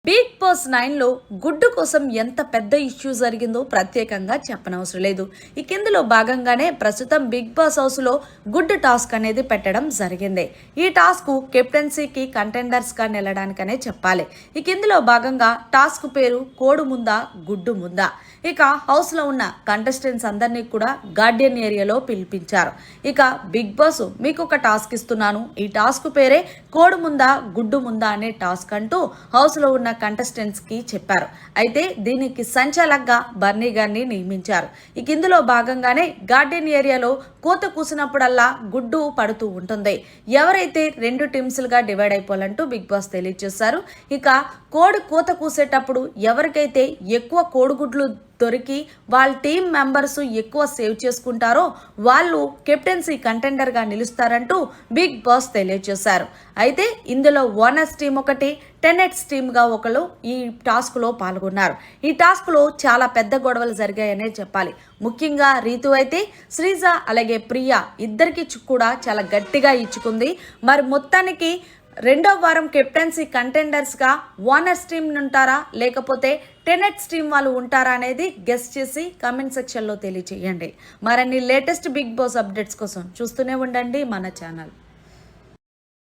Big boss 9లో గుడ్డు కోసం ఎంత పెద్ద ఇష్యూ జరిగిందో ప్రత్యేకంగా చెప్పనవసరం లేదు. ఈ కిందలో భాగంగానే ప్రస్తుతం బిగ్ బాస్ హౌస్లో గుడ్డు టాస్క్ అనేది పెట్టడం జరిగింది. ఈ టాస్క్ కెప్టెన్సీకి కంటెండర్స్గా నిలడానికనే చెప్పాలి. ఈ కిందలో భాగంగా టాస్క్ పేరు కోడు ముందా గుడ్డు ముందా. ఇక హౌస్లో ఉన్న కంటెస్టెంట్స్ అందరినీ కూడా గార్డియన్ ఏరియాలో పిలిపించారు. ఇక బిగ్ బాస్ మీకు ఒక టాస్క్ ఇస్తున్నాను, ఈ టాస్క్ పేరే కోడు ముందా గుడ్డు ముందా అనే టాస్క్ అంటూ హౌస్లో ఉన్న కంటెస్టెంట్స్ కి చెప్పారు. అయితే దీనికి సంచాలక్గా బర్నీ గారిని నియమించారు. ఇక ఇందులో భాగంగానే గార్డెన్ ఏరియాలో కోత కూసినప్పుడల్లా గుడ్డు పడుతూ ఉంటుంది. ఎవరైతే రెండు టీమ్స్లుగా డివైడ్ అయిపోవాలంటూ బిగ్ బాస్ తెలియజేశారు. ఇక కోడి కోత కూసేటప్పుడు ఎవరికైతే ఎక్కువ కోడిగుడ్లు దొరికి వాళ్ళ టీం మెంబర్స్ ఎక్కువ సేవ్ చేసుకుంటారో వాళ్ళు కెప్టెన్సీ కంటెండర్గా నిలుస్తారంటూ బిగ్ బాస్ తెలియజేశారు. అయితే ఇందులో ఓనర్స్ టీం ఒకటి, టెనెట్స్ టీమ్గా ఒకరు ఈ టాస్క్లో పాల్గొన్నారు. ఈ టాస్క్లో చాలా పెద్ద గొడవలు జరిగాయనే చెప్పాలి. ముఖ్యంగా రీతు అయితే శ్రీజ అలాగే ప్రియా ఇద్దరికి కూడా చాలా గట్టిగా ఇచ్చుకుంది. మరి మొత్తానికి రెండో వారం కెప్టెన్సీ కంటెండర్స్గా ఓనర్స్ టీమ్ ఉంటారా లేకపోతే టెనెట్స్ టీం వాళ్ళు ఉంటారా అనేది గెస్ చేసి కామెంట్ సెక్షన్లో తెలియజేయండి. మరిన్ని లేటెస్ట్ బిగ్ బాస్ అప్డేట్స్ కోసం చూస్తూనే ఉండండి మన ఛానల్.